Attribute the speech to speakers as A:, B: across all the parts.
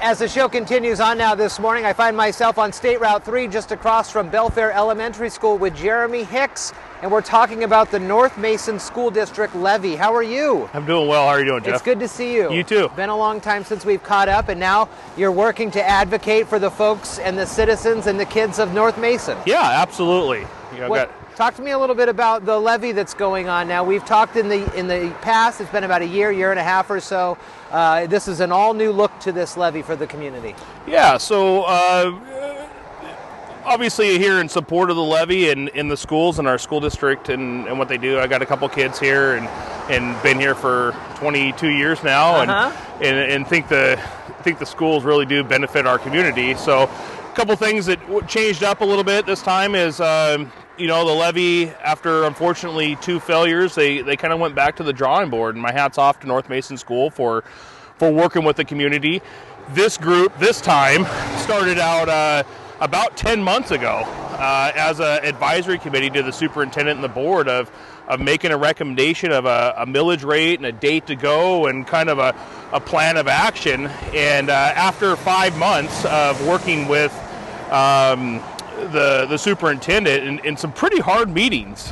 A: As the show continues on now this morning, I find myself on State Route 3 just across from Belfair Elementary School with Jeromy Hicks, and we're talking about the North Mason School District levy. How are you?
B: I'm doing well. How are you doing, Jeff?
A: It's good to see you.
B: You too.
A: Been a long time since we've caught up, and now you're working to advocate for the folks and the citizens and the kids of North Mason.
B: Yeah, absolutely.
A: Talk to me a little bit about the levy that's going on now. We've talked in the past. It's been about a year and a half or so. This is an all-new look to this levy for the community.
B: Yeah, so obviously here in support of the levy and in the schools and our school district and what they do. I got a couple kids here and been here for 22 years now, and think the schools really do benefit our community. So a couple things that changed up a little bit this time is the levy, after unfortunately 2 failures, they kind of went back to the drawing board, and my hat's off to North Mason School for working with the community. This group, this time, started out about 10 months ago as an advisory committee to the superintendent and the board of making a recommendation of a millage rate and a date to go and kind of a plan of action. And after 5 months of working with the superintendent in some pretty hard meetings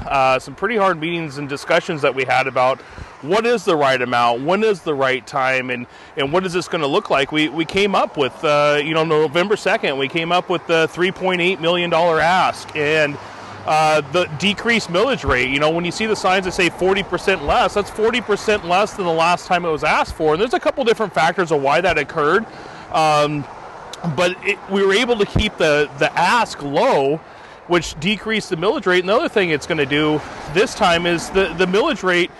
B: and discussions that we had about what is the right amount, when is the right time, and what is this going to look like. We came up with, November 2nd, we came up with the $3.8 million ask and the decreased millage rate. When you see the signs that say 40% less, that's 40% less than the last time it was asked for. And there's a couple different factors of why that occurred. But we were able to keep the ask low, which decreased the millage rate. And the other thing it's going to do this time is the millage rate,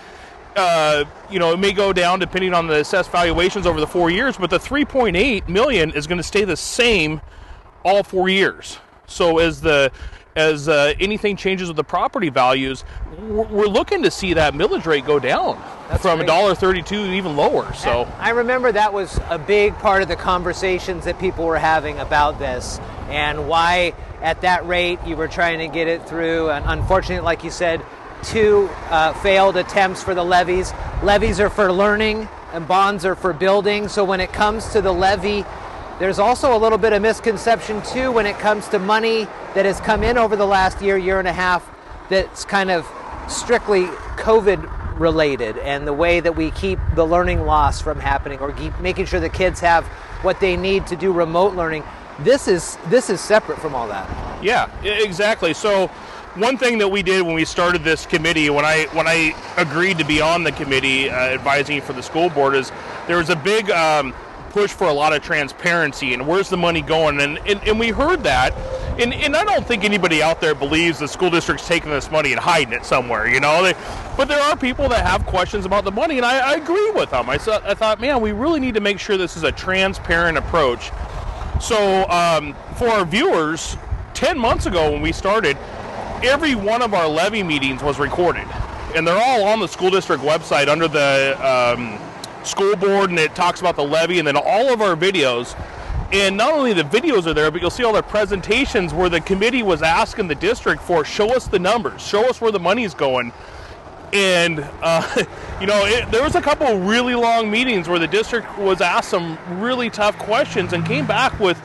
B: it may go down depending on the assessed valuations over the 4 years, but the $3.8 million is going to stay the same all 4 years. So as anything changes with the property values, we're looking to see that millage rate go down. That's from $1.32 even lower. So
A: I remember that was a big part of the conversations that people were having about this, and why at that rate you were trying to get it through. And unfortunately, like you said, 2 failed attempts for the levies. Levies are for learning and bonds are for building. So when it comes to the levy, there's also a little bit of misconception too when it comes to money that has come in over the last year and a half that's kind of strictly COVID related, and the way that we keep the learning loss from happening, or keep making sure the kids have what they need to do remote learning. This is separate from all that.
B: Yeah, exactly. So one thing that we did when we started this committee, when I agreed to be on the committee advising for the school board, is there was a big push for a lot of transparency and where's the money going, and we heard that, and I don't think anybody out there believes the school district's taking this money and hiding it somewhere, but there are people that have questions about the money, and I agree with them. I thought, man, we really need to make sure this is a transparent approach. So for our viewers, 10 months ago when we started, every one of our levy meetings was recorded, and they're all on the school district website under the school board, and it talks about the levy, and then all of our videos. And not only the videos are there, but you'll see all the presentations where the committee was asking the district for, show us the numbers, show us where the money's going. And there was a couple really long meetings where the district was asked some really tough questions and came back with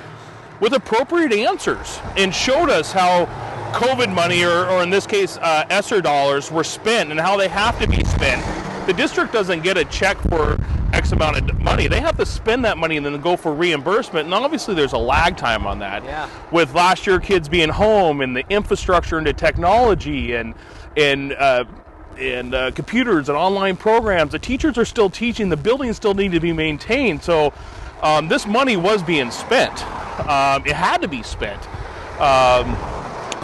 B: appropriate answers and showed us how COVID money, or in this case ESSER dollars, were spent and how they have to be spent. The district doesn't get a check for X amount of money. They have to spend that money and then go for reimbursement. And obviously there's a lag time on that.
A: Yeah.
B: With last year kids being home and the infrastructure into technology and computers and online programs, the teachers are still teaching, the buildings still need to be maintained. So this money was being spent. It had to be spent.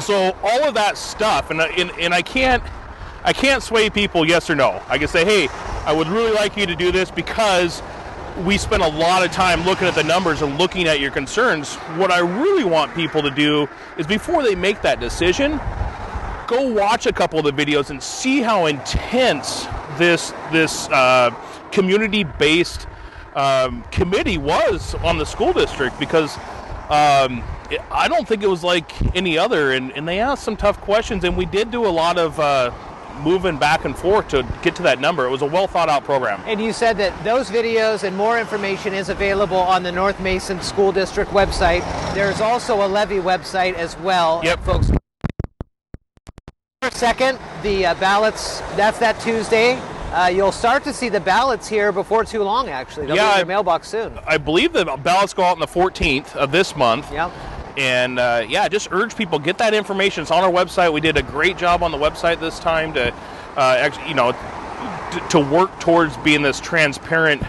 B: So all of that stuff, and I can't sway people yes or no. I can say, hey, I would really like you to do this because we spent a lot of time looking at the numbers and looking at your concerns. What I really want people to do is, before they make that decision, go watch a couple of the videos and see how intense this community-based committee was on the school district, because I don't think it was like any other, and they asked some tough questions, and we did do a lot of moving back and forth to get to that number. It was a well thought out program.
A: And you said that those videos and more information is available on the North Mason School District website. There's also a Levy website as well.
B: Yep.
A: Folks. Second, the ballots, that's that Tuesday. You'll start to see the ballots here before too long, actually. They'll be in your mailbox soon.
B: I believe the ballots go out on the 14th of this month.
A: Yep.
B: And just urge people, get that information. It's on our website. We did a great job on the website this time to actually, to work towards being this transparent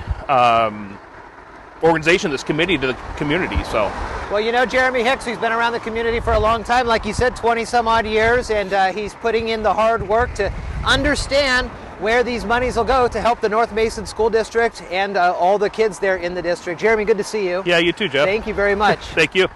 B: organization, this committee to the community. So,
A: well, Jeromy Hicks, who's been around the community for a long time, like you said, 20 some odd years, and he's putting in the hard work to understand where these monies will go to help the North Mason School District and all the kids there in the district. Jeromy, good to see you.
B: Yeah, you too, Jeff.
A: Thank you very much.
B: Thank you.